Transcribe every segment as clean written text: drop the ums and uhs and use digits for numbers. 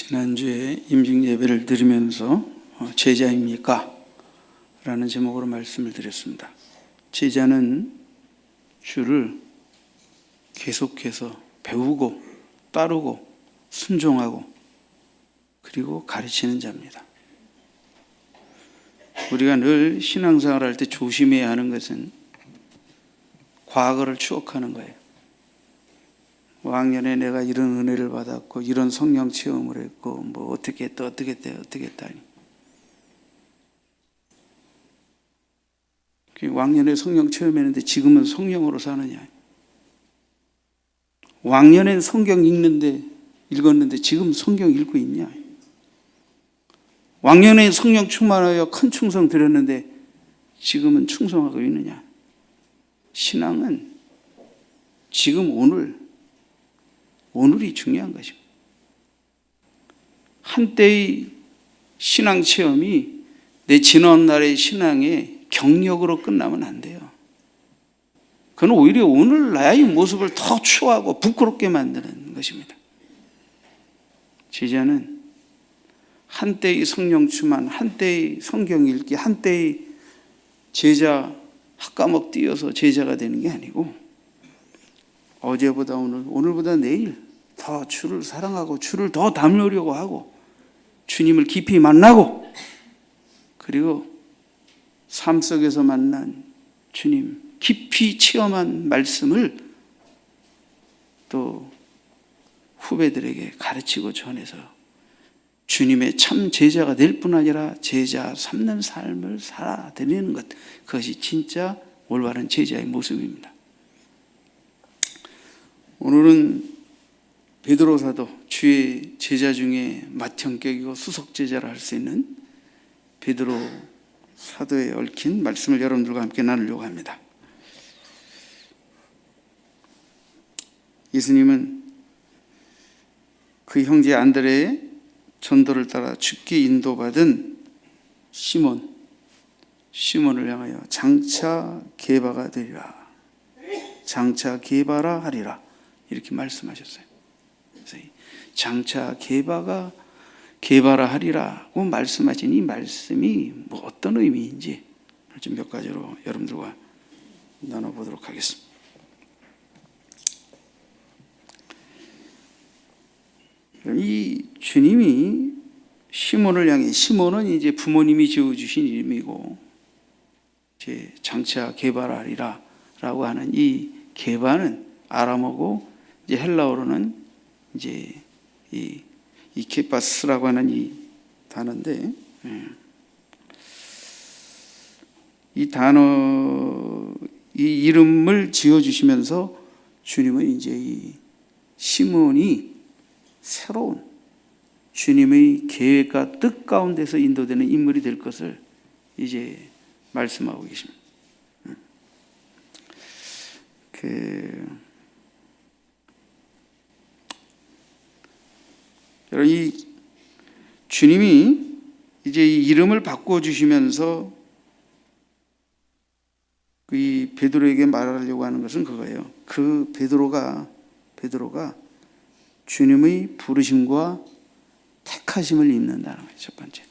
지난주에 임직 예배를 드리면서 제자입니까? 라는 제목으로 말씀을 드렸습니다. 제자는 주를 계속해서 배우고 따르고 순종하고 그리고 가르치는 자입니다. 우리가 늘 신앙생활 할 때 조심해야 하는 것은 과거를 추억하는 거예요. 왕년에 내가 이런 은혜를 받았고 이런 성령 체험을 했고 뭐 어떻게 했다 하니 왕년에 성령 체험했는데 지금은 성령으로 사느냐, 왕년엔 성경 읽었는데 지금 성경 읽고 있냐, 왕년에 성령 충만하여 큰 충성 드렸는데 지금은 충성하고 있느냐. 신앙은 지금 오늘이 중요한 것입니다. 한때의 신앙 체험이 내 지난 날의 신앙의 경력으로 끝나면 안 돼요. 그건 오히려 오늘 나의 모습을 더 추하고 부끄럽게 만드는 것입니다. 제자는 한때의 성령 충만, 한때의 성경 읽기, 한때의 제자 학 과목 뛰어서 제자가 되는 게 아니고 어제보다 오늘보다 내일 더 주를 사랑하고 주를 더 닮으려고 하고 주님을 깊이 만나고 그리고 삶 속에서 만난 주님 깊이 체험한 말씀을 또 후배들에게 가르치고 전해서 주님의 참 제자가 될 뿐 아니라 제자 삼는 삶을 살아드리는 것, 그것이 진짜 올바른 제자의 모습입니다. 오늘은 베드로 사도, 주의 제자 중에 맏형격이고 수석 제자라 할 수 있는 베드로 사도에 얽힌 말씀을 여러분들과 함께 나누려고 합니다. 예수님은 그 형제 안드레의 전도를 따라 죽게 인도받은 시몬을 향하여 장차 게바가 되리라, 장차 게바라 하리라 이렇게 말씀하셨어요. 그래서 장차 게바라 하리라고 말씀하신 이 말씀이 뭐 어떤 의미인지 좀 몇 가지로 여러분들과 나눠보도록 하겠습니다. 이 주님이 시몬을 향해, 시몬은 이제 부모님이 지어주신 이름이고 이제 장차 게바라 하리라 라고 하는 이 게바는 아람어고 이제 헬라어로는 이제 이 케파스라고 하는 이 단어인데, 이 단어, 이 이름을 지어주시면서 주님은 이제 이 시몬이 새로운 주님의 계획과 뜻 가운데서 인도되는 인물이 될 것을 이제 말씀하고 계십니다. 여러분, 이 주님이 이제 이 이름을 바꿔주시면서 이 베드로에게 말하려고 하는 것은 그거예요. 그 베드로가 주님의 부르심과 택하심을 입는다는 거예요. 첫 번째,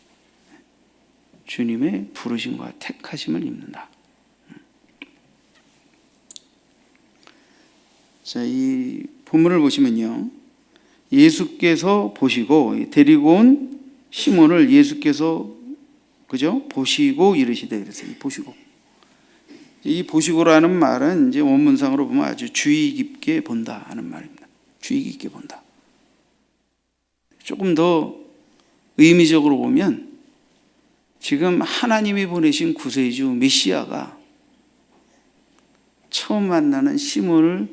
주님의 부르심과 택하심을 입는다. 자, 이 본문을 보시면요, 예수께서 보시고 데리고 온 시몬을 예수께서 보시고 이르시되, 그래서 이 보시고라는 말은 이제 원문상으로 보면 아주 주의 깊게 본다 하는 말입니다. 주의 깊게 본다. 조금 더 의미적으로 보면 지금 하나님이 보내신 구세주 메시아가 처음 만나는 시몬을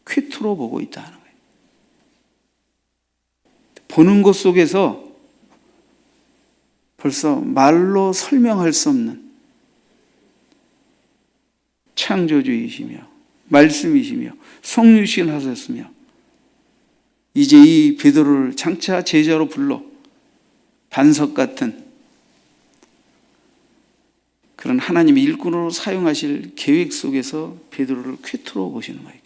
쾌투로 보고 있다는 거예요. 보는 것 속에서 벌써 말로 설명할 수 없는 창조주이시며 말씀이시며 성육신 하셨으며 이제 이 베드로를 장차 제자로 불러 반석 같은 그런 하나님의 일꾼으로 사용하실 계획 속에서 베드로를 쾌투로 보시는 거예요.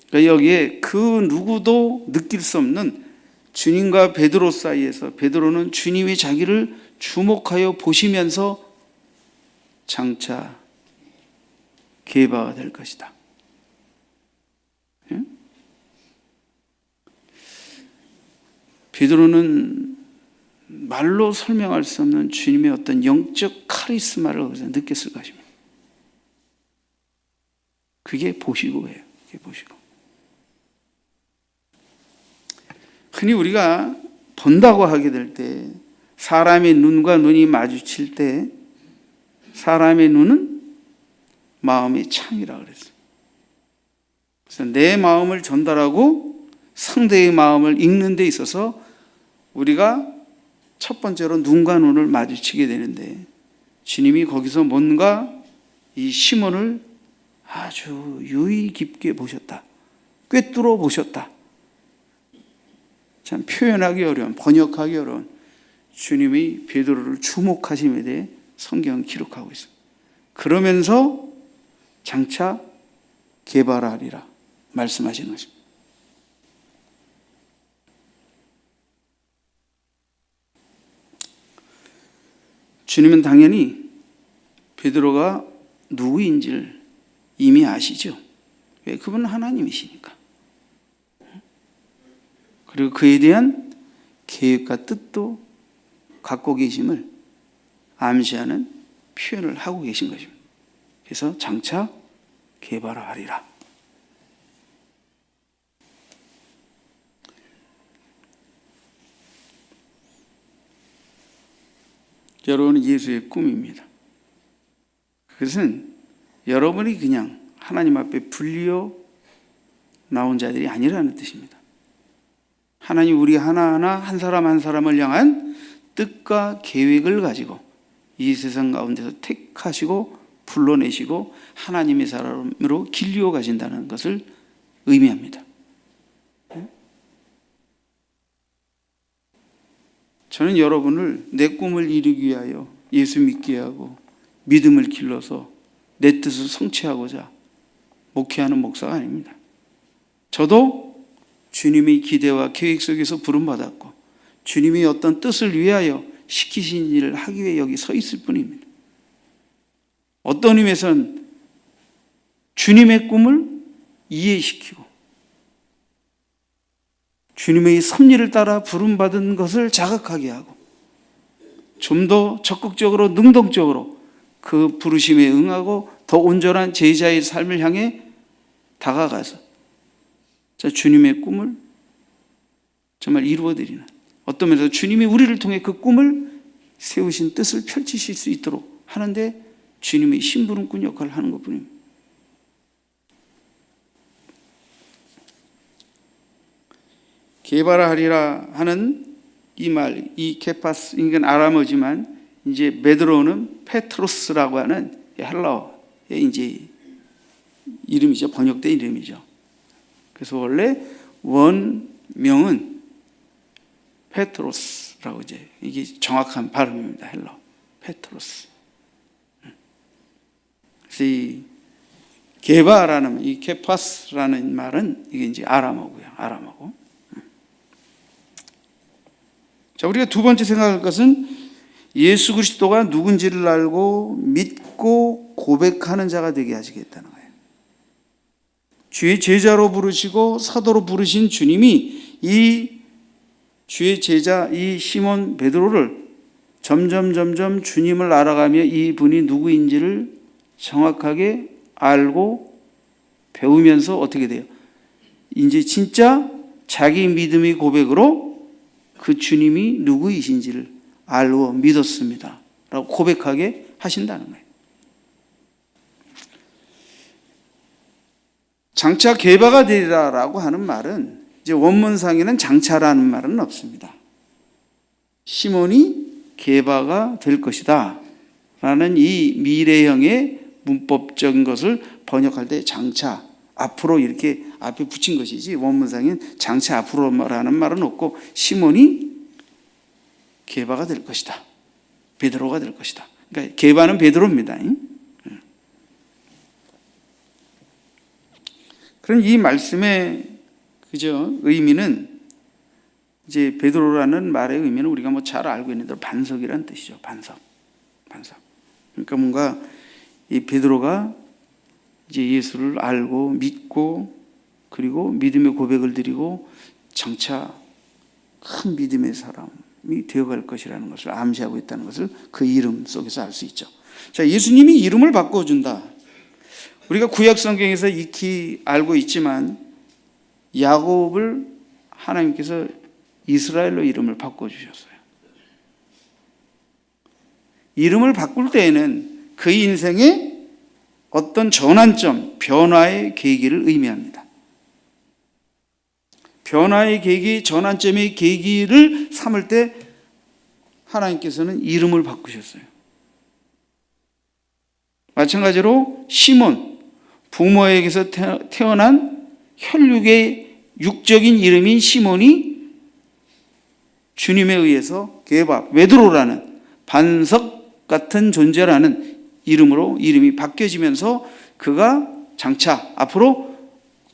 그러니까 여기에 그 누구도 느낄 수 없는 주님과 베드로 사이에서 베드로는 주님이 자기를 주목하여 보시면서 장차 게바가 될 것이다. 예? 베드로는 말로 설명할 수 없는 주님의 어떤 영적 카리스마를 느꼈을 것입니다. 그게 보시고예요. 그게 보시고. 흔히 우리가 본다고 하게 될 때, 사람의 눈과 눈이 마주칠 때 사람의 눈은 마음의 창이라 그랬어요. 그래서 내 마음을 전달하고 상대의 마음을 읽는 데 있어서 우리가 첫 번째로 눈과 눈을 마주치게 되는데, 주님이 거기서 뭔가 이 시몬을 아주 유의 깊게 보셨다. 꿰뚫어 보셨다. 참 표현하기 어려운, 번역하기 어려운 주님이 베드로를 주목하심에 대해 성경은 기록하고 있습니다. 그러면서 장차 게바라하리라 말씀하시는 것입니다. 주님은 당연히 베드로가 누구인지를 이미 아시죠. 왜? 그분은 하나님이시니까. 그리고 그에 대한 계획과 뜻도 갖고 계심을 암시하는 표현을 하고 계신 것입니다. 그래서 장차 게바라하리라. 여러분은 예수의 꿈입니다. 그것은 여러분이 그냥 하나님 앞에 불리어 나온 자들이 아니라는 뜻입니다. 하나님 우리 하나하나 한 사람 한 사람을 향한 뜻과 계획을 가지고 이 세상 가운데서 택하시고 불러내시고 하나님의 사람으로 길리어 가신다는 것을 의미합니다. 저는 여러분을 내 꿈을 이루기 위하여 예수 믿게 하고 믿음을 길러서 내 뜻을 성취하고자 목회하는 목사가 아닙니다. 저도 주님의 기대와 계획 속에서 부름받았고 주님이 어떤 뜻을 위하여 시키신 일을 하기 위해 여기 서 있을 뿐입니다. 어떤 의미에서는 주님의 꿈을 이해시키고 주님의 섭리를 따라 부름받은 것을 자각하게 하고 좀 더 적극적으로 능동적으로 그 부르심에 응하고 더 온전한 제자의 삶을 향해 다가가서 주님의 꿈을 정말 이루어드리는, 어떤 면에서 주님이 우리를 통해 그 꿈을 세우신 뜻을 펼치실 수 있도록 하는데 주님의 심부름꾼 역할을 하는 것뿐입니다. 게바라하리라 하는 이 말, 이 케파스, 이건 아람어지만 이제 베드로는 페트로스라고 하는 헬라어의 이제 이름이죠. 번역된 이름이죠. 그래서 원래 원명은 페트로스라고 이제 이게 정확한 발음입니다. 헬라어 페트로스. 그래서 이 게바라는 이 케파스라는 말은 이게 이제 아람어고요. 아람어고. 자, 우리가 두 번째 생각할 것은 예수 그리스도가 누군지를 알고 믿고 고백하는 자가 되게 하시겠다는 거예요. 주의 제자로 부르시고 사도로 부르신 주님이 이 주의 제자 이 시몬 베드로를 점점 주님을 알아가며 이분이 누구인지를 정확하게 알고 배우면서 어떻게 돼요? 이제 진짜 자기 믿음의 고백으로 그 주님이 누구이신지를 알고 믿었습니다 라고 고백하게 하신다는 거예요. 장차 게바가 되리라 라고 하는 말은 이제 원문상에는 장차라는 말은 없습니다. 시몬이 게바가 될 것이다 라는 이 미래형의 문법적인 것을 번역할 때 장차 앞으로 이렇게 앞에 붙인 것이지 원문상엔 장차 앞으로라는 말은 없고 시몬이 게바가 될 것이다. 베드로가 될 것이다. 그러니까 게바는 베드로입니다. 그럼 이 말씀의 의미는 이제 베드로라는 말의 의미는 우리가 뭐 잘 알고 있는 대로 반석이란 뜻이죠. 반석. 그러니까 뭔가 이 베드로가 이제 예수를 알고 믿고 그리고 믿음의 고백을 드리고 장차 큰 믿음의 사람이 되어갈 것이라는 것을 암시하고 있다는 것을 그 이름 속에서 알 수 있죠. 자, 예수님이 이름을 바꿔준다. 우리가 구약 성경에서 익히 알고 있지만 야곱을 하나님께서 이스라엘로 이름을 바꿔주셨어요. 이름을 바꿀 때에는 그 인생의 어떤 전환점, 변화의 계기를 의미합니다. 변화의 계기, 전환점의 계기를 삼을 때 하나님께서는 이름을 바꾸셨어요. 마찬가지로 시몬, 부모에게서 태어난 혈육의 육적인 이름인 시몬이 주님에 의해서 게바, 베드로라는 반석 같은 존재라는 이름으로 이름이 바뀌어지면서 그가 장차 앞으로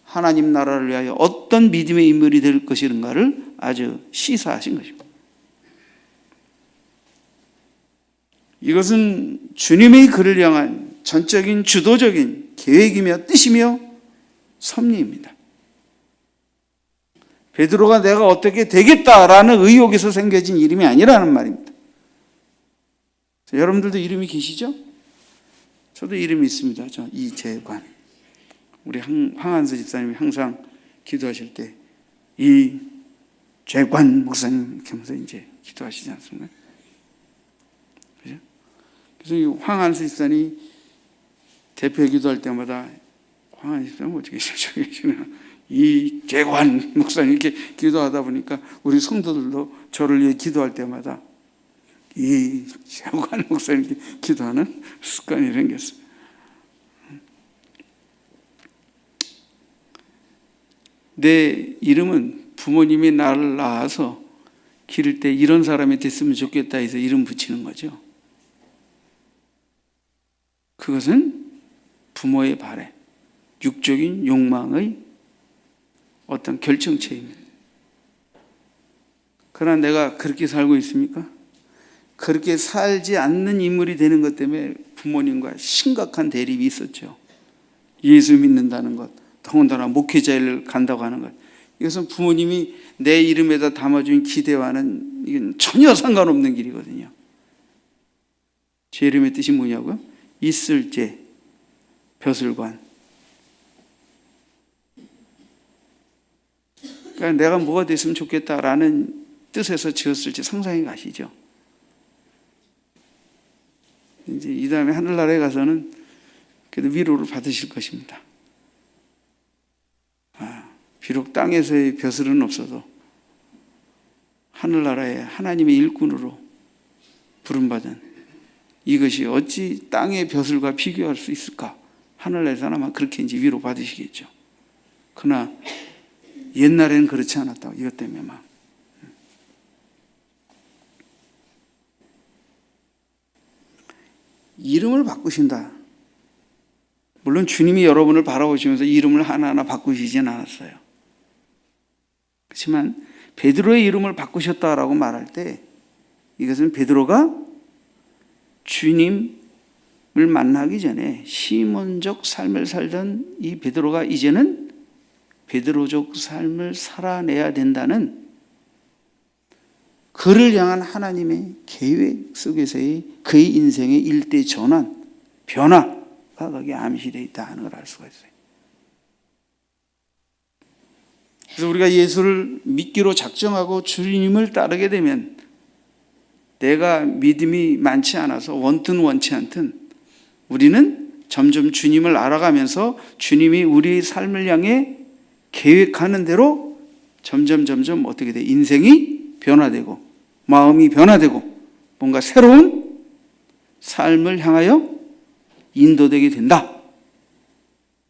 하나님 나라를 위하여 어떤 믿음의 인물이 될 것인가를 아주 시사하신 것입니다. 이것은 주님의 그를 향한 전적인 주도적인 계획이며 뜻이며 섭리입니다. 베드로가 내가 어떻게 되겠다라는 의욕에서 생겨진 이름이 아니라는 말입니다. 여러분들도 이름이 계시죠? 저도 이름이 있습니다. 저 이재관. 우리 황한수 집사님이 항상 기도하실 때 이재관 목사님 이렇게 하면서 이제 기도하시지 않습니까? 그죠? 그래서 이 황한수 집사님이 대표 기도할 때마다 황한수 집사님 어떻게 계시나 이재관 목사님 이렇게 기도하다 보니까 우리 성도들도 저를 위해 기도할 때마다 이재관 목사님 이렇게 기도하는 습관이 생겼어요. 내 이름은 부모님이 나를 낳아서 기를 때 이런 사람이 됐으면 좋겠다 해서 이름 붙이는 거죠. 그것은 부모의 바램, 육적인 욕망의 어떤 결정체입니다. 그러나 내가 그렇게 살고 있습니까? 그렇게 살지 않는 인물이 되는 것 때문에 부모님과 심각한 대립이 있었죠. 예수 믿는다는 것, 더군다나 목회자를 간다고 하는 것, 이것은 부모님이 내 이름에다 담아준 기대와는 이건 전혀 상관없는 길이거든요. 제 이름의 뜻이 뭐냐고요? 있을 제, 벼슬관. 그러니까 내가 뭐가 됐으면 좋겠다라는 뜻에서 지었을지 상상이 가시죠. 이제 이 다음에 하늘나라에 가서는 그래도 위로를 받으실 것입니다. 비록 땅에서의 벼슬은 없어도 하늘나라에 하나님의 일꾼으로 부름받은 이것이 어찌 땅의 벼슬과 비교할 수 있을까? 하늘나라에서는 아마 그렇게 이제 위로 받으시겠죠. 그러나 옛날에는 그렇지 않았다고, 이것 때문에 막. 이름을 바꾸신다. 물론 주님이 여러분을 바라보시면서 이름을 하나하나 바꾸시진 않았어요. 그렇지만 베드로의 이름을 바꾸셨다라고 말할 때 이것은 베드로가 주님을 만나기 전에 시몬적 삶을 살던 이 베드로가 이제는 베드로적 삶을 살아내야 된다는 그를 향한 하나님의 계획 속에서의 그의 인생의 일대 전환, 변화가 거기에 암시되어 있다 하는 걸 알 수가 있어요. 그래서 우리가 예수를 믿기로 작정하고 주님을 따르게 되면 내가 믿음이 많지 않아서 원든 원치 않든 우리는 점점 주님을 알아가면서 주님이 우리의 삶을 향해 계획하는 대로 점점 어떻게 돼? 인생이 변화되고 마음이 변화되고 뭔가 새로운 삶을 향하여 인도되게 된다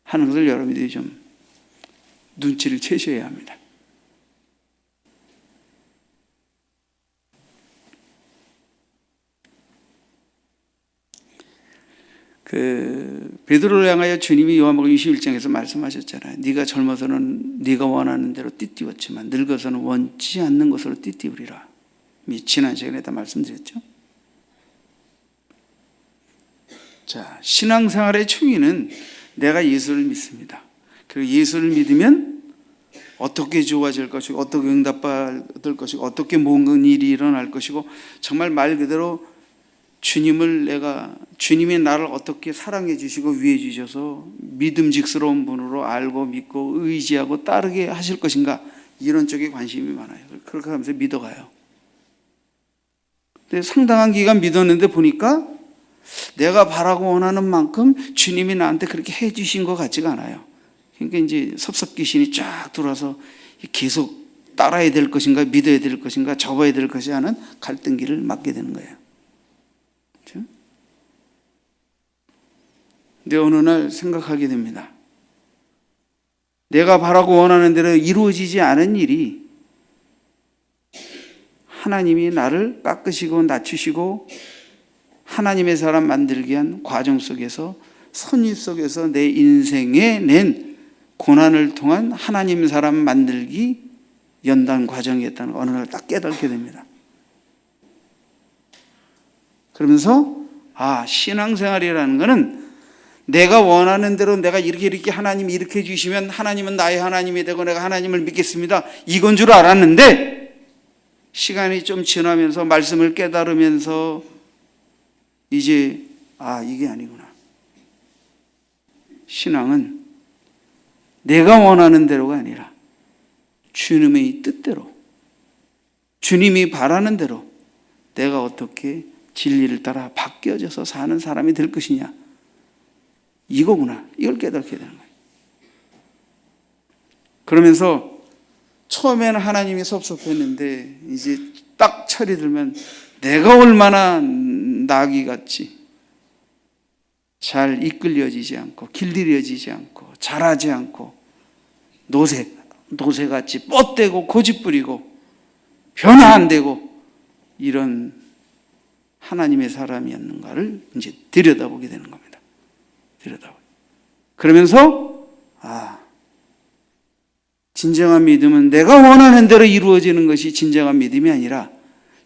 하는 것을 여러분들이 좀 눈치를 채셔야 합니다. 베드로를 향하여 주님이 요한복음 21장에서 말씀하셨잖아요. 네가 젊어서는 네가 원하는 대로 띠띠웠지만 늙어서는 원치 않는 것으로 띠띠우리라. 지난 시간에 다 말씀드렸죠. 자, 신앙생활의 충의는 내가 예수를 믿습니다. 그리고 예수를 믿으면 어떻게 좋아질 것이고 어떻게 응답받을 것이고 어떻게 뭔 일이 일어날 것이고 정말 말 그대로 주님이 나를 어떻게 사랑해 주시고 위해 주셔서 믿음직스러운 분으로 알고 믿고 의지하고 따르게 하실 것인가, 이런 쪽에 관심이 많아요. 그렇게 하면서 믿어가요. 근데 상당한 기간 믿었는데 보니까 내가 바라고 원하는 만큼 주님이 나한테 그렇게 해 주신 것 같지가 않아요. 그러니까 이제 섭섭귀신이 쫙 들어와서 계속 따라야 될 것인가, 믿어야 될 것인가, 접어야 될 것이 하는 갈등기를 맞게 되는 거예요. 그렇죠? 근데 어느 날 생각하게 됩니다. 내가 바라고 원하는 대로 이루어지지 않은 일이 하나님이 나를 깎으시고 낮추시고 하나님의 사람 만들기 위한 과정 속에서, 선입 속에서 내 인생에 낸 고난을 통한 하나님 사람 만들기 연단 과정이었다는 걸 어느 날 딱 깨닫게 됩니다. 그러면서 신앙생활이라는 것은 내가 원하는 대로 내가 이렇게 하나님이 이렇게 해주시면 하나님은 나의 하나님이 되고 내가 하나님을 믿겠습니다, 이건 줄 알았는데 시간이 좀 지나면서 말씀을 깨달으면서 이제 이게 아니구나. 신앙은 내가 원하는 대로가 아니라 주님의 뜻대로, 주님이 바라는 대로 내가 어떻게 진리를 따라 바뀌어져서 사는 사람이 될 것이냐, 이거구나. 이걸 깨닫게 되는 거예요. 그러면서 처음에는 하나님이 섭섭했는데 이제 딱 철이 들면 내가 얼마나 나귀같이 잘 이끌려지지 않고 길들여지지 않고 자라지 않고 노새같이 뻗대고 고집부리고 변화 안 되고 이런 하나님의 사람이었는가를 이제 들여다보게 되는 겁니다. 그러면서 진정한 믿음은 내가 원하는 대로 이루어지는 것이 진정한 믿음이 아니라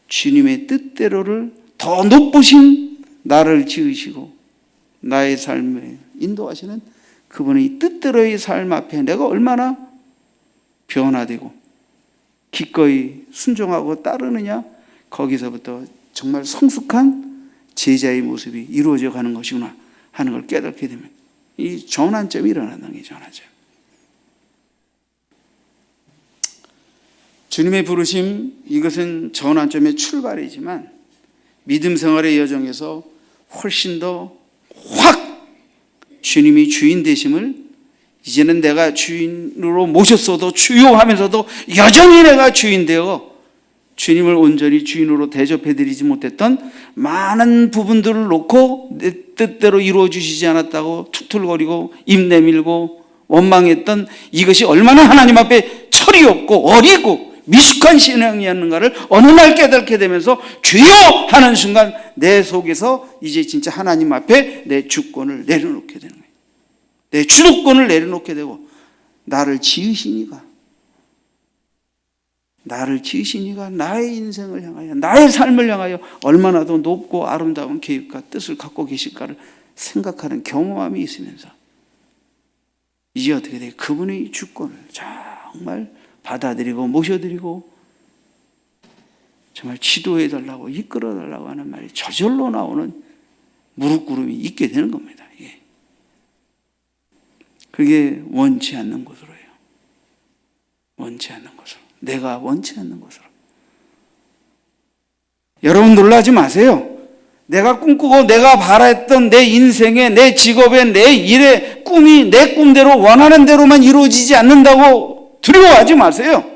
주님의 뜻대로를 더 높으신 나를 지으시고 나의 삶에 인도하시는 그분의 뜻대로의 삶 앞에 내가 얼마나 변화되고 기꺼이 순종하고 따르느냐, 거기서부터 정말 성숙한 제자의 모습이 이루어져 가는 것이구나 하는 걸 깨닫게 되면 이 전환점이 일어난다는 게 전환점. 주님의 부르심, 이것은 전환점의 출발이지만 믿음 생활의 여정에서 훨씬 더 확 주님이 주인 되심을, 이제는 내가 주인으로 모셨어도 주요하면서도 여전히 내가 주인 되어 주님을 온전히 주인으로 대접해드리지 못했던 많은 부분들을 놓고 내 뜻대로 이루어 주시지 않았다고 툭툭거리고 입 내밀고 원망했던 이것이 얼마나 하나님 앞에 철이 없고 어리고 미숙한 신앙이었는가를 어느 날 깨닫게 되면서 주여 하는 순간 내 속에서 이제 진짜 하나님 앞에 내 주권을 내려놓게 되는 거예요. 내 주도권을 내려놓게 되고 나를 지으시니가 나의 인생을 향하여 나의 삶을 향하여 얼마나 더 높고 아름다운 계획과 뜻을 갖고 계실까를 생각하는 경험함이 있으면서 이제 어떻게 돼요? 그분의 주권을 정말 받아들이고 모셔드리고 정말 지도해달라고 이끌어달라고 하는 말이 저절로 나오는 무릎구름이 있게 되는 겁니다. 그게 원치 않는 곳으로예요. 원치 않는 곳으로. 내가 원치 않는 곳으로. 여러분 놀라지 마세요. 내가 꿈꾸고 내가 바랬던 내 인생에, 내 직업에, 내 일에 꿈이 내 꿈대로 원하는 대로만 이루어지지 않는다고 두려워하지 마세요.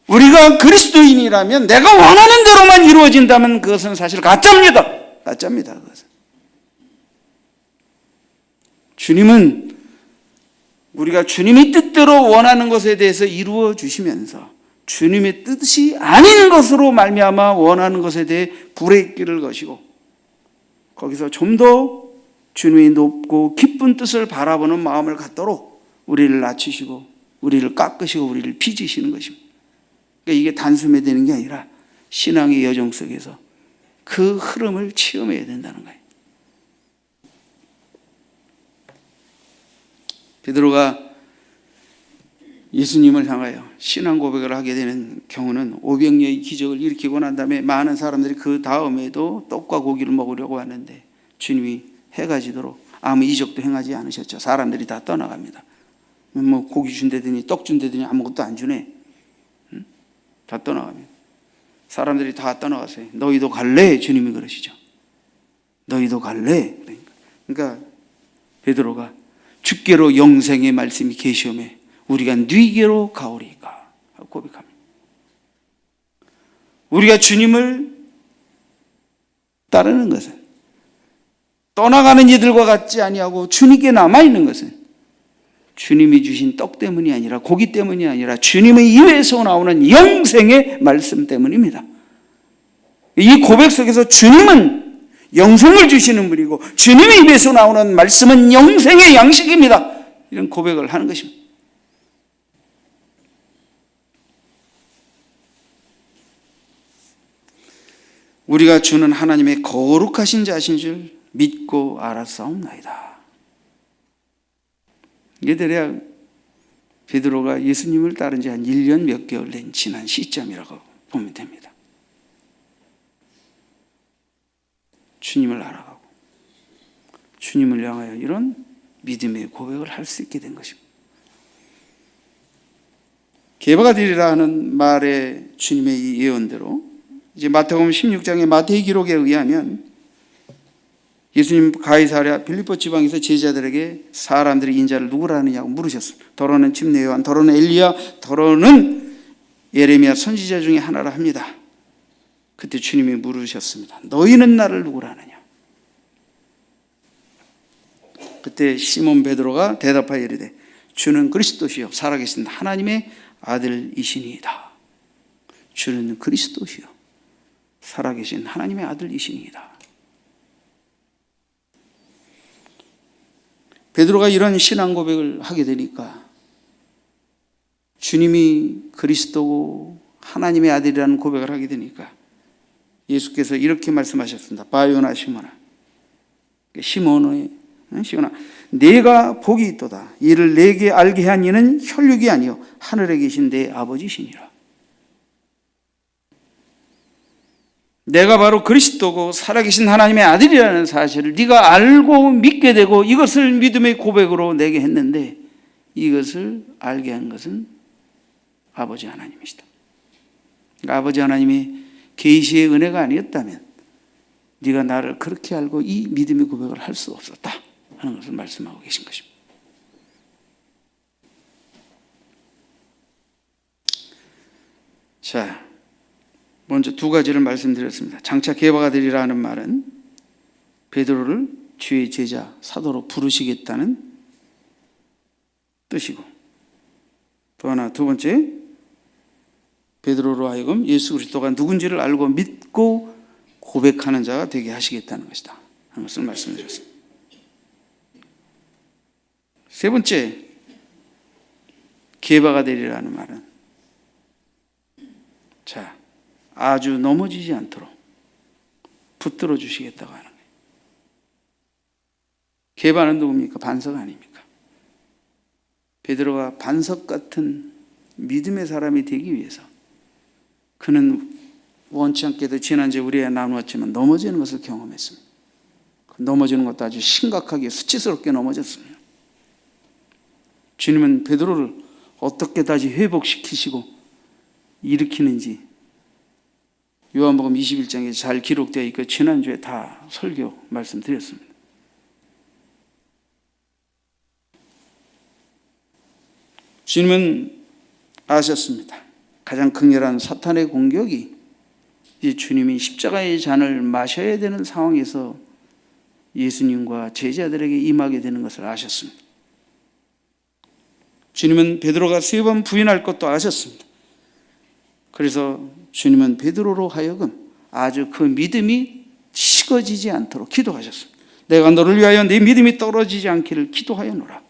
우리가 그리스도인이라면 내가 원하는 대로만 이루어진다면 그것은 사실 가짜입니다. 그것은. 주님은 우리가 주님이 뜻대로 원하는 것에 대해서 이루어 주시면서 주님의 뜻이 아닌 것으로 말미암아 원하는 것에 대해 브레이크를 거시고 거기서 좀 더 주님의 높고 기쁜 뜻을 바라보는 마음을 갖도록 우리를 낮추시고 우리를 깎으시고 우리를 빚으시는 것입니다. 그러니까 이게 단숨에 되는 게 아니라 신앙의 여정 속에서 그 흐름을 체험해야 된다는 거예요. 베드로가 예수님을 향하여 신앙 고백을 하게 되는 경우는 500여의 기적을 일으키고 난 다음에 많은 사람들이 그 다음에도 떡과 고기를 먹으려고 하는데 주님이 해가 지도록 아무 이적도 행하지 않으셨죠. 사람들이 다 떠나갑니다. 뭐 고기 준다더니 떡 준다더니 아무것도 안 주네. 다 떠나갑니다. 사람들이 다 떠나가세요. 너희도 갈래? 주님이 그러시죠. 너희도 갈래? 그러니까 베드로가 주께로 영생의 말씀이 계시오매 우리가 네게로 가오리까 하고 고백합니다. 우리가 주님을 따르는 것은 떠나가는 이들과 같지 아니하고 주님께 남아있는 것은 주님이 주신 떡 때문이 아니라 고기 때문이 아니라 주님의 입에서 나오는 영생의 말씀 때문입니다. 이 고백 속에서 주님은 영생을 주시는 분이고 주님의 입에서 나오는 말씀은 영생의 양식입니다. 이런 고백을 하는 것입니다. 우리가 주는 하나님의 거룩하신 자신 줄 믿고 알았사옵나이다. 이게 대략 베드로가 예수님을 따른 지 한 1년 몇 개월 된 지난 시점이라고 보면 됩니다. 주님을 알아가고 주님을 향하여 이런 믿음의 고백을 할 수 있게 된 것입니다. 개바가 되리라 하는 말의 주님의 이 예언대로 이제 마태복음 16장의 마태의 기록에 의하면 예수님 가이사랴 빌립보 지방에서 제자들에게 사람들이 인자를 누구라 하느냐고 물으셨습니다. 더러는 침례 요한, 더러는 엘리야, 더러는 예레미야 선지자 중에 하나라 합니다. 그때 주님이 물으셨습니다. 너희는 나를 누구라 하느냐? 그때 시몬 베드로가 대답하여 이르되 주는 그리스도시요 살아계신 하나님의 아들이시니이다. 주는 그리스도시요 살아계신 하나님의 아들이시니이다. 베드로가 이런 신앙 고백을 하게 되니까 주님이 그리스도고 하나님의 아들이라는 고백을 하게 되니까 예수께서 이렇게 말씀하셨습니다. 바요나 시몬아, 시몬아, 내가 복이 있도다. 이를 내게 알게 한 이는 혈육이 아니요 하늘에 계신 내 아버지시니라. 내가 바로 그리스도고 살아계신 하나님의 아들이라는 사실을 네가 알고 믿게 되고 이것을 믿음의 고백으로 내게 했는데 이것을 알게 한 것은 아버지 하나님이시다. 그러니까 아버지 하나님이 계시의 은혜가 아니었다면 네가 나를 그렇게 알고 이 믿음의 고백을 할 수 없었다 하는 것을 말씀하고 계신 것입니다. 자, 먼저 두 가지를 말씀드렸습니다. 장차 개바가 되리라 하는 말은 베드로를 주의 제자 사도로 부르시겠다는 뜻이고, 또 하나 두 번째 베드로로 하여금 예수 그리스도가 누군지를 알고 믿고 고백하는 자가 되게 하시겠다는 것이다 하는 것을 말씀드렸습니다. 세 번째 개바가 되리라 하는 말은 자 아주 넘어지지 않도록 붙들어 주시겠다고 하는 거예요. 개바는 누굽니까? 반석 아닙니까? 베드로가 반석 같은 믿음의 사람이 되기 위해서 그는 원치 않게도 지난주에 우리가 나누었지만 넘어지는 것을 경험했습니다. 넘어지는 것도 아주 심각하게 수치스럽게 넘어졌습니다. 주님은 베드로를 어떻게 다시 회복시키시고 일으키는지 요한복음 21장에 잘 기록되어 있고 지난주에 다 설교 말씀드렸습니다. 주님은 아셨습니다. 가장 극렬한 사탄의 공격이 이제 주님이 십자가의 잔을 마셔야 되는 상황에서 예수님과 제자들에게 임하게 되는 것을 아셨습니다. 주님은 베드로가 3번 부인할 것도 아셨습니다. 그래서 주님은 베드로로 하여금 아주 그 믿음이 식어지지 않도록 기도하셨습니다. 내가 너를 위하여 네 믿음이 떨어지지 않기를 기도하여노라.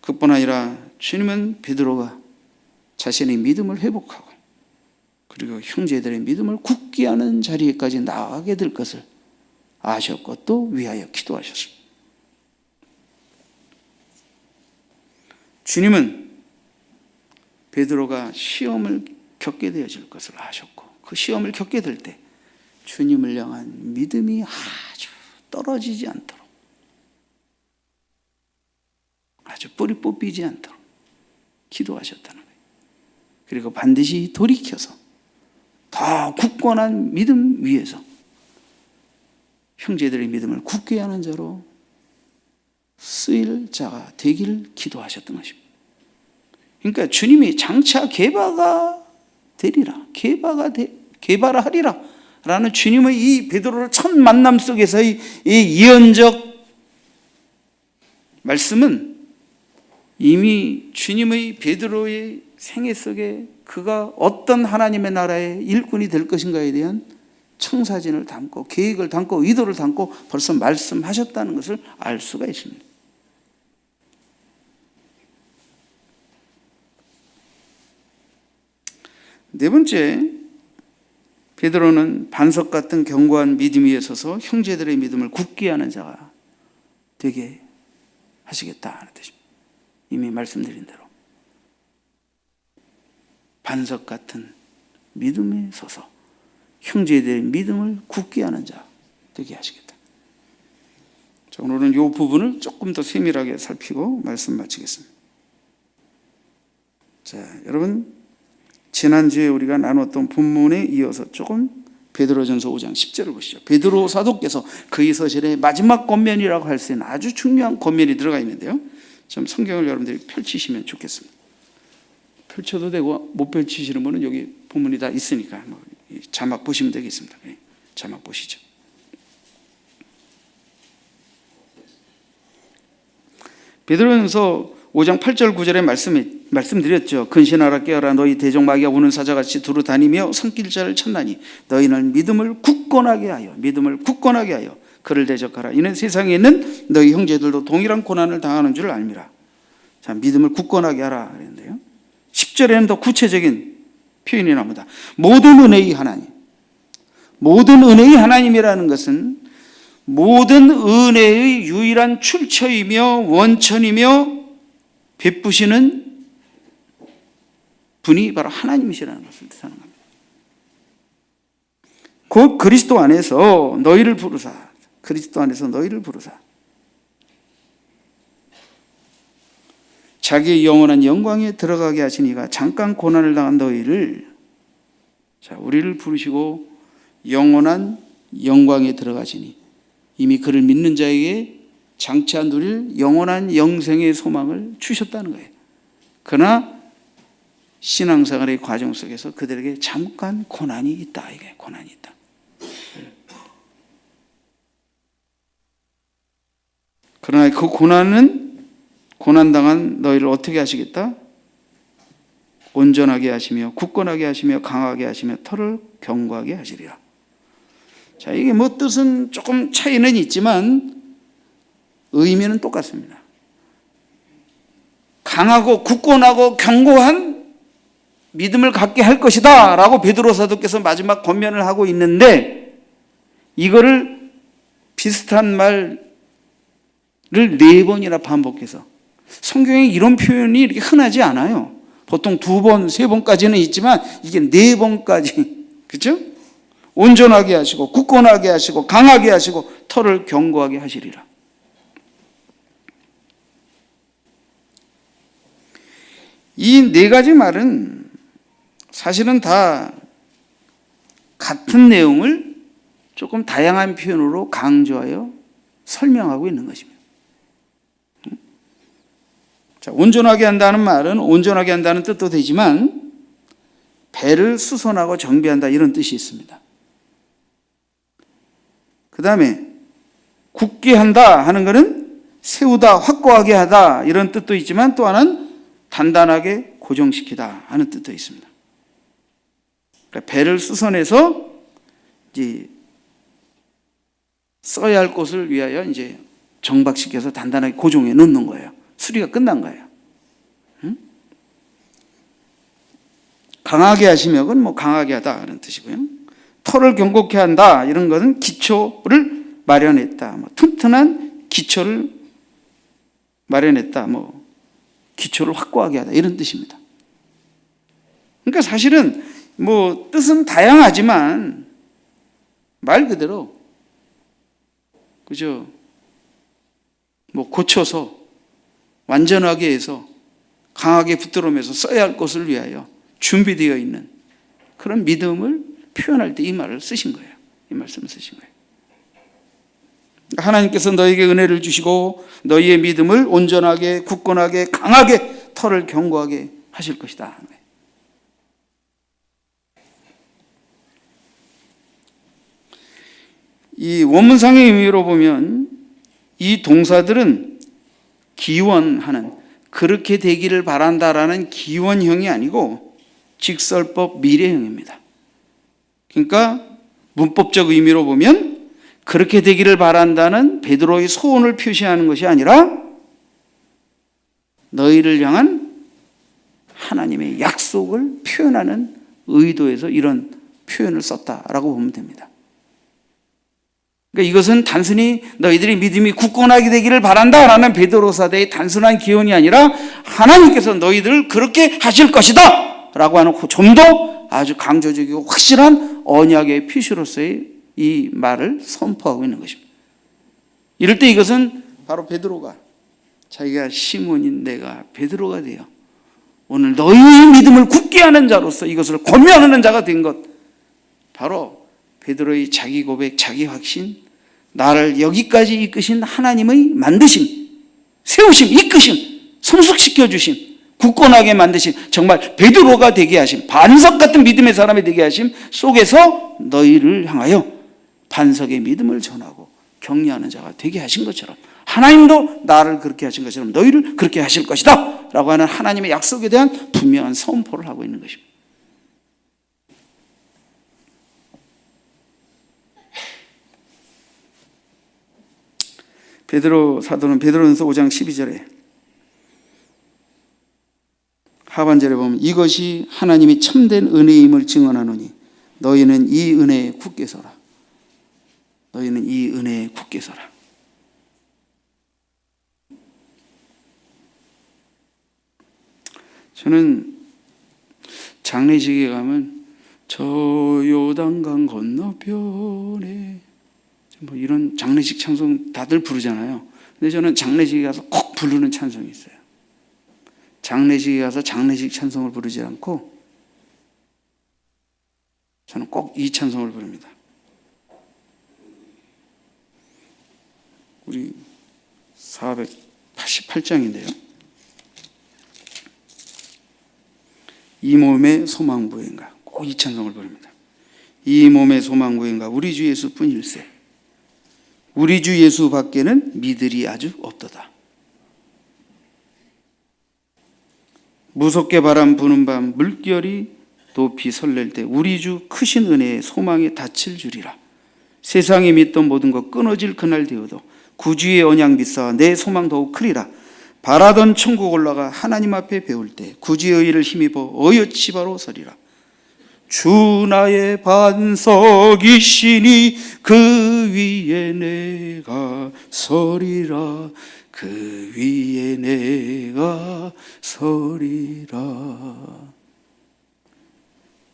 그뿐 아니라 주님은 베드로가 자신의 믿음을 회복하고 그리고 형제들의 믿음을 굳게 하는 자리에까지 나아가게 될 것을 아셨고 또 위하여 기도하셨습니다. 주님은 베드로가 시험을 겪게 되어질 것을 아셨고 그 시험을 겪게 될 때 주님을 향한 믿음이 아주 떨어지지 않도록 아주 뿌리 뽑히지 않도록 기도하셨다는 거예요. 그리고 반드시 돌이켜서 더 굳건한 믿음 위에서 형제들의 믿음을 굳게 하는 자로 쓰일 자가 되기를 기도하셨던 것입니다. 그러니까 주님이 장차 개바가 되리라, 개바라 하리라 라는 주님의 이 베드로를 첫 만남 속에서의 이 예언적 말씀은 이미 주님의 베드로의 생애 속에 그가 어떤 하나님의 나라의 일꾼이 될 것인가에 대한 청사진을 담고 계획을 담고 의도를 담고 벌써 말씀하셨다는 것을 알 수가 있습니다. 네 번째, 베드로는 반석 같은 견고한 믿음 위에 서서 형제들의 믿음을 굳게 하는 자가 되게 하시겠다는 뜻입니다. 이미 말씀드린 대로 반석 같은 믿음에 서서 형제들의 믿음을 굳게 하는 자 되게 하시겠다. 자, 오늘은 이 부분을 조금 더 세밀하게 살피고 말씀 마치겠습니다. 자, 여러분 지난주에 우리가 나눴던 본문에 이어서 조금 베드로전서 5장 10절을 보시죠. 베드로 사도께서 그의 서신의 마지막 권면이라고 할 수 있는 아주 중요한 권면이 들어가 있는데요. 좀 성경을 여러분들이 펼치시면 좋겠습니다. 펼쳐도 되고 못 펼치시는 분은 여기 본문이 다 있으니까 자막 보시면 되겠습니다. 자막 보시죠. 베드로전서 5장 8절 9절에 말씀드렸죠. 근신하라 깨어라 너희 대적마귀가 우는 사자같이 두루 다니며 손길자를 찾나니 너희는 믿음을 굳건하게 하여 그를 대적하라. 이는 세상에 있는 너희 형제들도 동일한 고난을 당하는 줄 알미라. 자, 믿음을 굳건하게 하라 그랬는데요. 10절에는 더 구체적인 표현이 나옵니다. 모든 은혜의 하나님이라는 것은 모든 은혜의 유일한 출처이며 원천이며 베푸시는 분이 바로 하나님이시라는 것을 뜻하는 겁니다. 곧 그리스도 안에서 너희를 부르사 자기의 영원한 영광에 들어가게 하시니가 잠깐 고난을 당한 너희를 우리를 부르시고 영원한 영광에 들어가시니 이미 그를 믿는 자에게 장차 누릴 영원한 영생의 소망을 주셨다는 거예요. 그러나 신앙생활의 과정 속에서 그들에게 잠깐 고난이 있다. 이게 고난이 있다. 그러나 그 고난당한 너희를 어떻게 하시겠다? 온전하게 하시며 굳건하게 하시며 강하게 하시며 털을 견고하게 하시리라. 자, 이게 뭐 뜻은 조금 차이는 있지만 의미는 똑같습니다. 강하고 굳건하고 견고한 믿음을 갖게 할 것이다 라고 베드로 사도께서 마지막 권면을 하고 있는데 이거를 비슷한 말을 4번이나 반복해서 성경에 이런 표현이 이렇게 흔하지 않아요. 보통 2번, 3번까지는 있지만 이게 4번까지 그렇죠? 온전하게 하시고 굳건하게 하시고 강하게 하시고 털을 견고하게 하시리라. 이 4가지 말은 사실은 다 같은 내용을 조금 다양한 표현으로 강조하여 설명하고 있는 것입니다. 자, 온전하게 한다는 말은 온전하게 한다는 뜻도 되지만 배를 수선하고 정비한다 이런 뜻이 있습니다. 그 다음에 굳게 한다 하는 것은 세우다, 확고하게 하다 이런 뜻도 있지만 또 하나는 단단하게 고정시키다 하는 뜻도 있습니다. 그러니까 배를 수선해서 이제 써야 할 곳을 위하여 이제 정박시켜서 단단하게 고정해 놓는 거예요. 수리가 끝난 거예요. 응? 강하게 하시면 뭐 강하게 하다 그런 뜻이고요. 터를 견고케 한다 이런 것은 기초를 마련했다. 뭐 튼튼한 기초를 마련했다. 뭐 기초를 확고하게 하다 이런 뜻입니다. 그러니까 사실은 뭐 뜻은 다양하지만 말 그대로 그죠? 뭐 고쳐서 완전하게 해서 강하게 붙들어매서 써야 할 것을 위하여 준비되어 있는 그런 믿음을 표현할 때 이 말을 쓰신 거예요. 이 말씀을 쓰신 거예요. 하나님께서 너에게 은혜를 주시고 너희의 믿음을 온전하게 굳건하게 강하게 터를 견고하게 하실 것이다. 이 원문상의 의미로 보면 이 동사들은 기원하는, 그렇게 되기를 바란다라는 기원형이 아니고 직설법 미래형입니다. 그러니까 문법적 의미로 보면 그렇게 되기를 바란다는 베드로의 소원을 표시하는 것이 아니라 너희를 향한 하나님의 약속을 표현하는 의도에서 이런 표현을 썼다라고 보면 됩니다. 그러니까 이것은 단순히 너희들이 믿음이 굳건하게 되기를 바란다라는 베드로 사도의 단순한 기원이 아니라 하나님께서 너희들을 그렇게 하실 것이다 라고 하는 좀 더 아주 강조적이고 확실한 언약의 표시로서의 이 말을 선포하고 있는 것입니다. 이럴 때 이것은 바로 베드로가 자기가 시몬인 내가 베드로가 되어 오늘 너희의 믿음을 굳게 하는 자로서 이것을 권면하는 자가 된 것, 바로 베드로의 자기 고백, 자기 확신, 나를 여기까지 이끄신 하나님의 만드심, 세우심, 이끄심, 성숙시켜 주심, 굳건하게 만드심, 정말 베드로가 되게 하심, 반석 같은 믿음의 사람이 되게 하심 속에서 너희를 향하여 반석의 믿음을 전하고 격려하는 자가 되게 하신 것처럼 하나님도 나를 그렇게 하신 것처럼 너희를 그렇게 하실 것이다 라고 하는 하나님의 약속에 대한 분명한 선포를 하고 있는 것입니다. 베드로 사도는 베드로전서 5장 12절에 하반절에 보면 이것이 하나님이 참된 은혜임을 증언하노니 너희는 이 은혜에 굳게 서라. 너희는 이 은혜에 굳게 서라. 저는 장례식에 가면 저 요단강 건너편에 뭐 이런 장례식 찬송 다들 부르잖아요. 근데 저는 장례식에 가서 꼭 부르는 찬송이 있어요. 장례식에 가서 장례식 찬송을 부르지 않고 저는 꼭 이 찬송을 부릅니다. 우리 488장인데요. 이 몸의 소망부인가, 꼭 이 찬송을 부릅니다. 이 몸의 소망부인가 우리 주 예수뿐일세. 우리 주 예수 밖에는 믿으리 아주 없도다. 무섭게 바람 부는 밤 물결이 높이 설렐 때 우리 주 크신 은혜의 소망에 닫힐 줄이라. 세상이 믿던 모든 것 끊어질 그날 되어도 구주의 언약 믿사 내 소망 더욱 크리라. 바라던 천국 올라가 하나님 앞에 배울 때 구주의 의를 힘입어 어여치 바로 서리라. 주 나의 반석이시니 그 위에 내가 서리라. 그 위에 내가 서리라.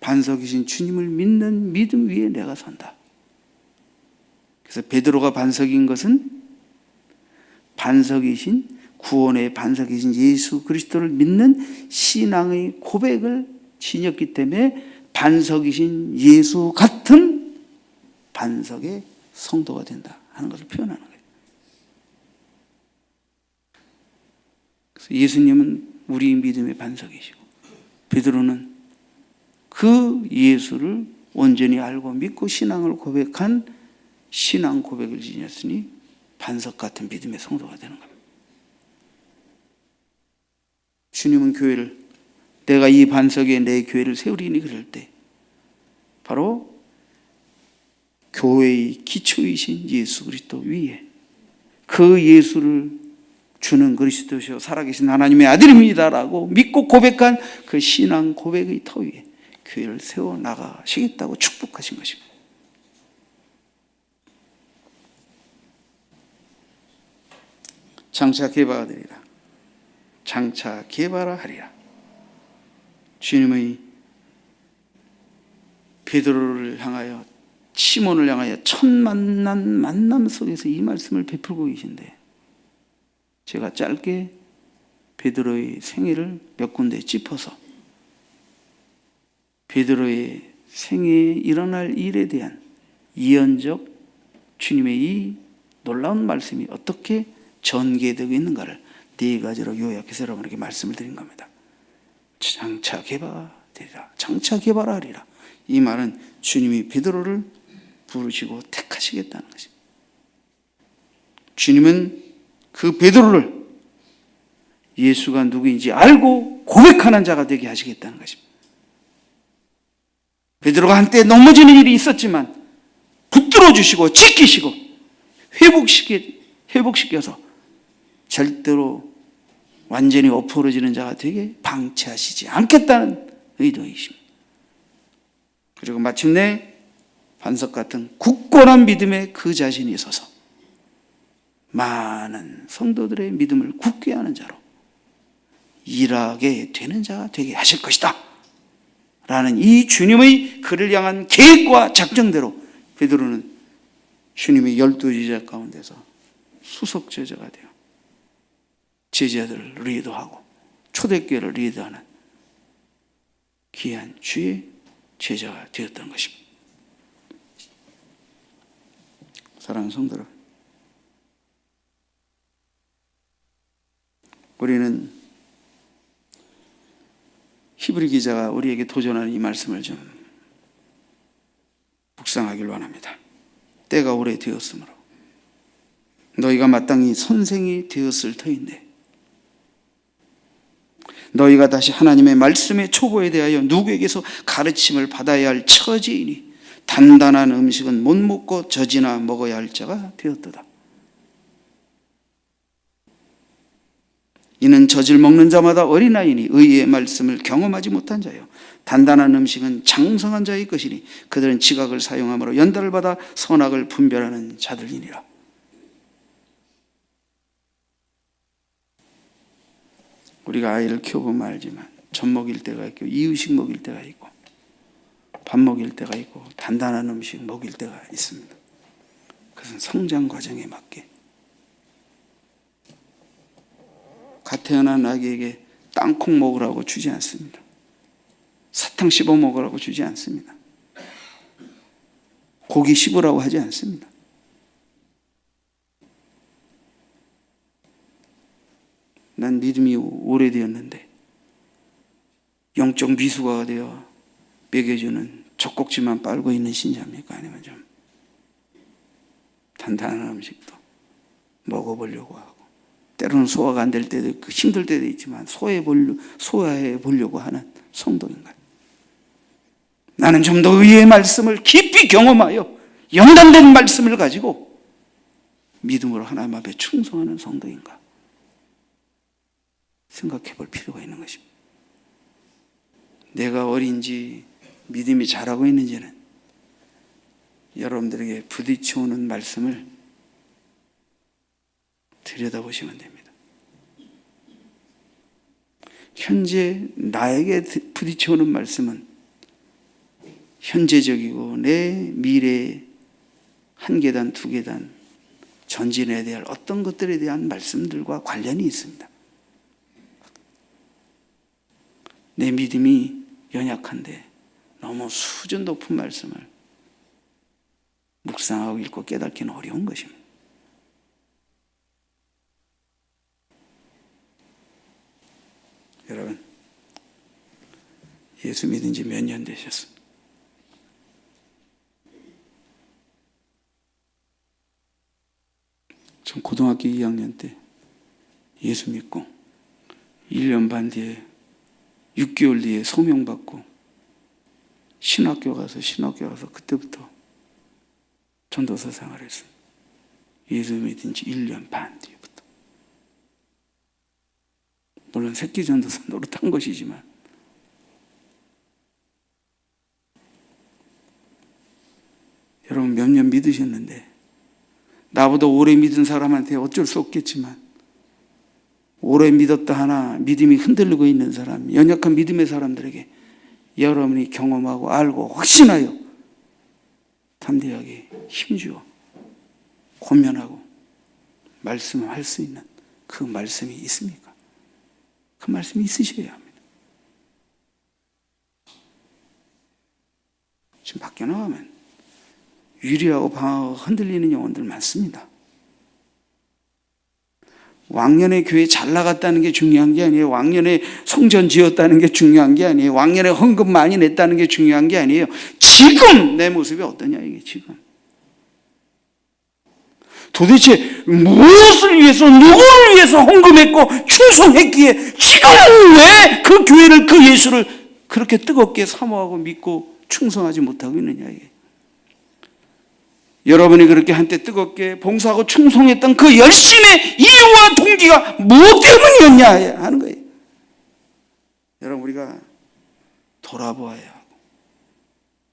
반석이신 주님을 믿는 믿음 위에 내가 선다. 그래서 베드로가 반석인 것은 반석이신 구원의 반석이신 예수 그리스도를 믿는 신앙의 고백을 지녔기 때문에 반석이신 예수 같은 반석의 성도가 된다 하는 것을 표현하는 거예요. 그래서 예수님은 우리 믿음의 반석이시고 베드로는 그 예수를 온전히 알고 믿고 신앙을 고백한 신앙 고백을 지녔으니 반석 같은 믿음의 성도가 되는 겁니다. 주님은 교회를 내가 이 반석에 내 교회를 세우리니 그럴 때 바로 교회의 기초이신 예수 그리스도 위에 그 예수를 주는 그리스도시요 살아계신 하나님의 아들입니다라고 믿고 고백한 그 신앙 고백의 터 위에 교회를 세워 나가시겠다고 축복하신 것입니다. 장차 개발하리라. 장차 개발하리라. 주님의 베드로를 향하여 시몬을 향하여 첫 만남 속에서 이 말씀을 베풀고 계신데 제가 짧게 베드로의 생애를 몇 군데 짚어서 베드로의 생애에 일어날 일에 대한 예언적 주님의 이 놀라운 말씀이 어떻게 전개되고 있는가를 네 가지로 요약해서 여러분에게 말씀을 드린 겁니다. 장차 개발하리라. 장차 개발하리라. 이 말은 주님이 베드로를 부르시고 택하시겠다는 것입니다. 주님은 그 베드로를 예수가 누구인지 알고 고백하는 자가 되게 하시겠다는 것입니다. 베드로가 한때 넘어지는 일이 있었지만 붙들어 주시고 지키시고 회복시켜서 절대로 완전히 엎어러지는 자가 되게 방치하시지 않겠다는 의도이십니다. 그리고 마침내 반석 같은 굳건한 믿음에 그 자신이 서서 많은 성도들의 믿음을 굳게 하는 자로 일하게 되는 자가 되게 하실 것이다 라는 이 주님의 그를 향한 계획과 작정대로 베드로는 주님의 12제자 가운데서 수석 제자가 되어 제자들을 리더하고 초대교회를 리더하는 귀한 주의 제자가 되었던 것입니다. 사랑하는 성도 여러분, 우리는 히브리 기자가 우리에게 도전하는 이 말씀을 좀 묵상하길 원합니다. 때가 오래되었으므로 너희가 마땅히 선생이 되었을 터인데 너희가 다시 하나님의 말씀의 초보에 대하여 누구에게서 가르침을 받아야 할 처지이니 단단한 음식은 못 먹고 젖이나 먹어야 할 자가 되었도다. 이는 젖을 먹는 자마다 어린아이니 의의 말씀을 경험하지 못한 자요 단단한 음식은 장성한 자의 것이니 그들은 지각을 사용함으로 연달을 받아 선악을 분별하는 자들이니라. 우리가 아이를 키워보면 알지만 젖 먹일 때가 있고 이유식 먹일 때가 있고 밥 먹일 때가 있고 단단한 음식 먹일 때가 있습니다. 그것은 성장 과정에 맞게 갓 태어난 아기에게 땅콩 먹으라고 주지 않습니다. 사탕 씹어 먹으라고 주지 않습니다. 고기 씹으라고 하지 않습니다. 난 믿음이 오래되었는데 영적 미숙아가 되어 먹여주는 젖꼭지만 빨고 있는 신자입니까? 아니면 좀 단단한 음식도 먹어보려고 하고 때로는 소화가 안 될 때도 있고 힘들 때도 있지만 소화해 보려고 하는 성도인가요? 나는 좀 더 의의 말씀을 깊이 경험하여 연단된 말씀을 가지고 믿음으로 하나님 앞에 충성하는 성도인가? 생각해 볼 필요가 있는 것입니다. 내가 어린지 믿음이 자라고 있는지는 여러분들에게 부딪혀오는 말씀을 들여다보시면 됩니다. 현재 나에게 부딪혀오는 말씀은 현재적이고 내 미래에 한 계단, 두 계단 전진해야 될 어떤 것들에 대한 말씀들과 관련이 있습니다. 내 믿음이 연약한데 너무 수준 높은 말씀을 묵상하고 읽고 깨닫기는 어려운 것입니다. 여러분, 예수 믿은 지 몇 년 되셨습니까? 전 고등학교 2학년 때 예수 믿고 1년 반 뒤에 6개월 뒤에 소명받고 신학교 가서 그때부터 전도서 생활했습니다. 예수 믿은 지 1년 반 뒤부터. 물론 새끼 전도사 노릇한 것이지만 여러분 몇 년 믿으셨는데 나보다 오래 믿은 사람한테 어쩔 수 없겠지만 오래 믿었다 하나 믿음이 흔들리고 있는 사람, 연약한 믿음의 사람들에게 여러분이 경험하고 알고 확신하여 담대하게 힘주어 권면하고 말씀할 수 있는 그 말씀이 있습니까? 그 말씀이 있으셔야 합니다. 지금 밖에 나가면 위리하고 방하고 흔들리는 영혼들 많습니다. 왕년에 교회 잘 나갔다는 게 중요한 게 아니에요. 왕년에 성전 지었다는 게 중요한 게 아니에요. 왕년에 헌금 많이 냈다는 게 중요한 게 아니에요. 지금 내 모습이 어떠냐 이게 지금. 도대체 무엇을 위해서 누구를 위해서 헌금했고 충성했기에 지금 왜 그 교회를 그 예수를 그렇게 뜨겁게 사모하고 믿고 충성하지 못하고 있느냐 이게. 여러분이 그렇게 한때 뜨겁게 봉사하고 충성했던 그 열심의 이유와 동기가 무엇 때문이었냐 하는 거예요. 여러분 우리가 돌아보아야 하고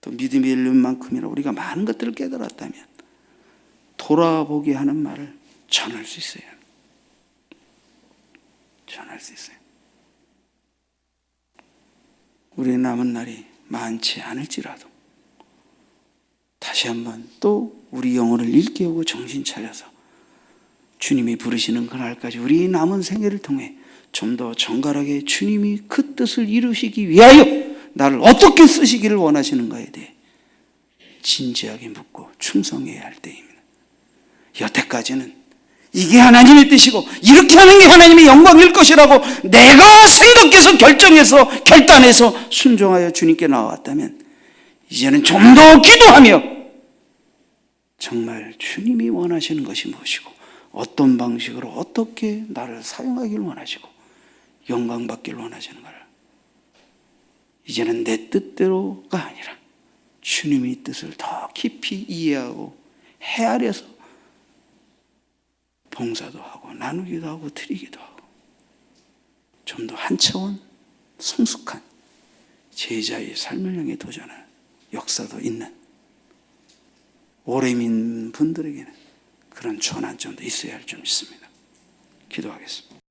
또 믿음의 일륜만큼이나 우리가 많은 것들을 깨달았다면 돌아보게 하는 말을 전할 수 있어요. 전할 수 있어요. 우리의 남은 날이 많지 않을지라도 다시 한번 또 우리 영혼을 일깨우고 정신 차려서 주님이 부르시는 그날까지 우리 남은 생애를 통해 좀 더 정갈하게 주님이 그 뜻을 이루시기 위하여 나를 어떻게 쓰시기를 원하시는가에 대해 진지하게 묻고 충성해야 할 때입니다. 여태까지는 이게 하나님의 뜻이고 이렇게 하는 게 하나님의 영광일 것이라고 내가 생각해서 결정해서 결단해서 순종하여 주님께 나왔다면 이제는 좀 더 기도하며 정말 주님이 원하시는 것이 무엇이고 어떤 방식으로 어떻게 나를 사용하기를 원하시고 영광 받기를 원하시는가를 이제는 내 뜻대로가 아니라 주님의 뜻을 더 깊이 이해하고 헤아려서 봉사도 하고 나누기도 하고 드리기도 하고 좀 더 한 차원 성숙한 제자의 삶을 향해 도전하는 역사도 있는 오래 믿는 분들에게는 그런 전환점도 있어야 할 줄 믿습니다. 기도하겠습니다.